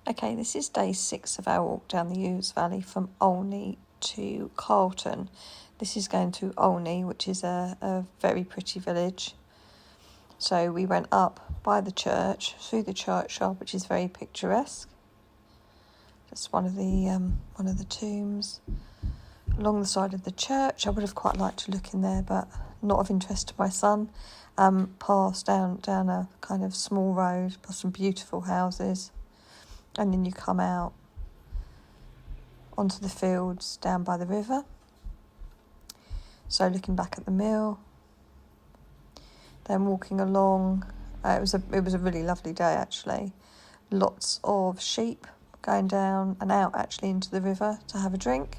Okay, this is day 6 of our walk down the Ouse Valley from Olney to Carlton. This is going to Olney, which is a very pretty village. So we went up by the church, through the churchyard, which is very picturesque. Just one of the tombs. Along the side of the church, I would have quite liked to look in there, but not of interest to my son. Past down a kind of small road, past some beautiful houses. And then you come out onto the fields down by the river. So looking back at the mill, then walking along. It was a really lovely day actually. Lots of sheep going down and out actually into the river to have a drink.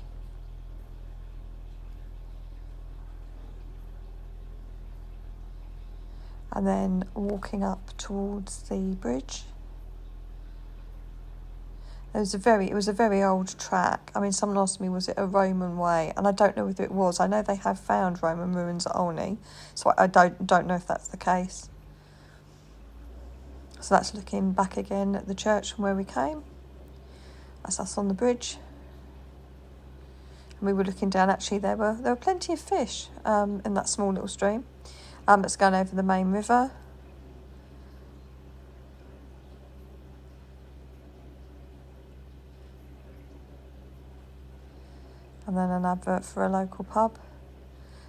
And then walking up towards the bridge. It was a very old track. I mean, someone asked me, was it a Roman way? And I don't know whether it was. I know they have found Roman ruins at Olney, so I don't know if that's the case. So that's looking back again at the church from where we came. That's us on the bridge. And we were looking down. Actually, there were plenty of fish in that small little stream that's going over the main river. And then an advert for a local pub.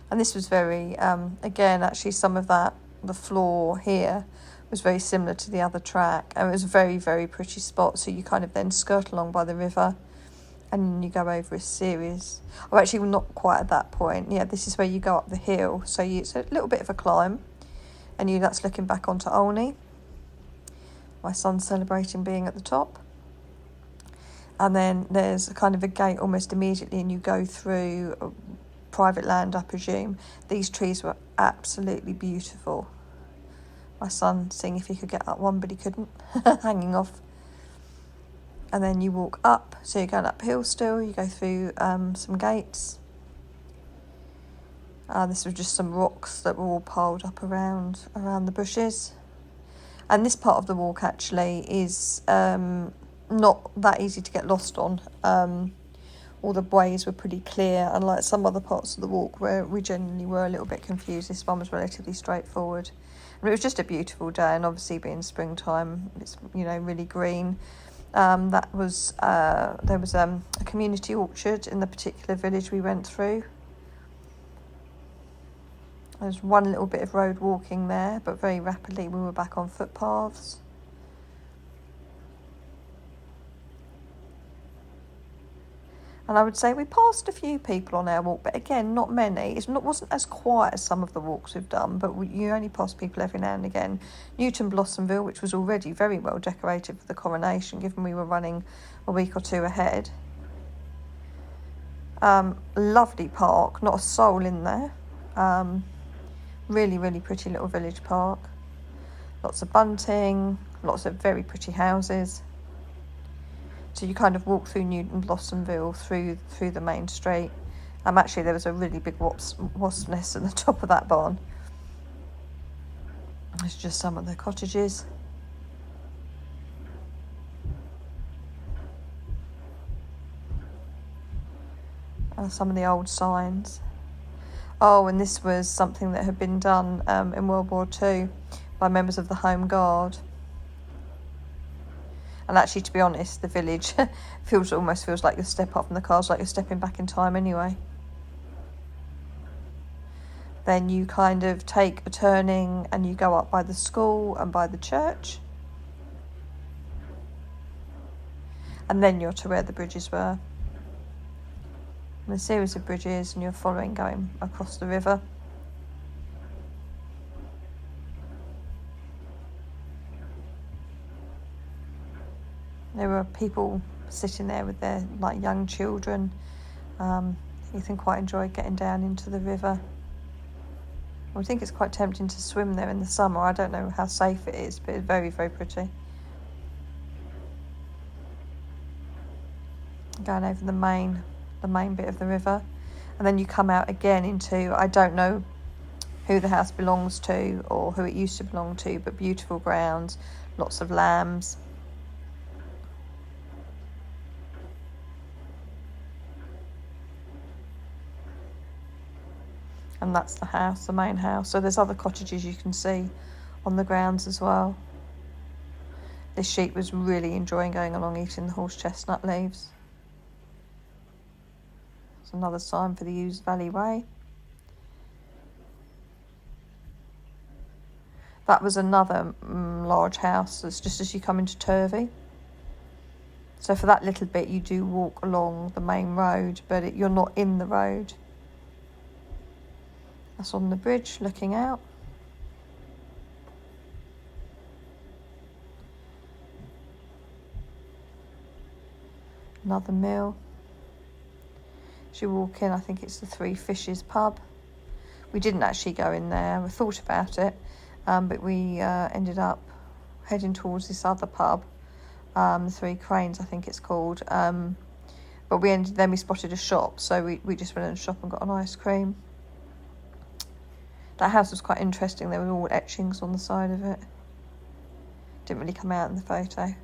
And this was very, again, actually some of the floor here was very similar to the other track. And it was a very, very pretty spot. So you kind of then skirt along by the river and then you go over a series. Oh, actually, not quite at that point. Yeah, this is where you go up the hill. So it's a little bit of a climb. And that's looking back onto Olney. My son's celebrating being at the top. And then there's a kind of a gate almost immediately and you go through private land, I presume. These trees were absolutely beautiful. My son seeing if he could get up one, but he couldn't, hanging off. And then you walk up, so you're going uphill still, you go through some gates. This was just some rocks that were all piled up around the bushes. And this part of the walk actually is not that easy to get lost on. All the ways were pretty clear, unlike some other parts of the walk where we genuinely were a little bit confused. This one was relatively straightforward. And it was just a beautiful day, and obviously being springtime, it's really green. There was a community orchard in the particular village we went through. There's one little bit of road walking there, but very rapidly we were back on footpaths. And I would say we passed a few people on our walk, but again, not many. It wasn't as quiet as some of the walks we've done, but you only pass people every now and again. Newton Blossomville, which was already very well decorated for the coronation, given we were running a week or two ahead. Lovely park, not a soul in there. Really, really pretty little village park. Lots of bunting, lots of very pretty houses. So you kind of walk through Newton Blossomville through the main street. Actually, there was a really big wasp nest at the top of that barn. There's just some of the cottages. Some of the old signs. Oh, and this was something that had been done in World War II by members of the Home Guard. And actually, to be honest, the village almost feels like you step up from the cars, like you're stepping back in time anyway. Then you kind of take a turning and you go up by the school and by the church. And then you're to where the bridges were. And a series of bridges, and you're following going across the river. There were people sitting there with their young children. Ethan quite enjoyed getting down into the river. I think it's quite tempting to swim there in the summer. I don't know how safe it is, but it's very, very pretty. Going over the main bit of the river. And then you come out again into, I don't know who the house belongs to or who it used to belong to, but beautiful grounds, lots of lambs. And that's the house, the main house. So there's other cottages you can see on the grounds as well. This sheep was really enjoying going along eating the horse chestnut leaves. It's another sign for the Ouse Valley Way. That was another large house. It's just as you come into Turvey. So for that little bit you do walk along the main road, but you're not in the road. That's on the bridge looking out. Another mill. As you walk in, I think it's the Three Fishes pub. We didn't actually go in there. We thought about it, but we ended up heading towards this other pub, the Three Cranes, I think it's called. But then we spotted a shop, so we just went in the shop and got an ice cream. That house was quite interesting. There were all etchings on the side of it. Didn't really come out in the photo.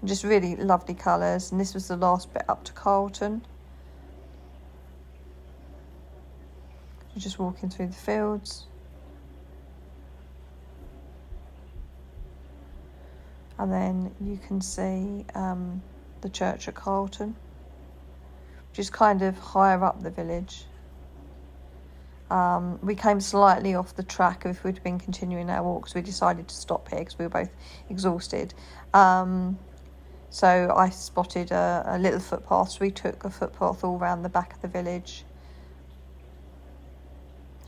And just really lovely colours. And this was the last bit up to Carlton. You're just walking through the fields. And then you can see the church at Carlton, which is kind of higher up the village. We came slightly off the track if we'd been continuing our walk, so we decided to stop here because we were both exhausted. So I spotted a little footpath, so we took a footpath all around the back of the village.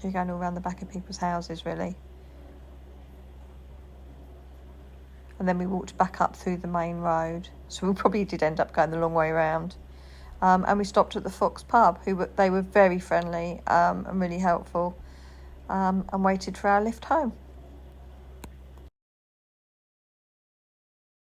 You're going all around the back of people's houses, really. And then we walked back up through the main road, so we probably did end up going the long way around. And we stopped at the Fox pub. They were very friendly and really helpful, and waited for our lift home.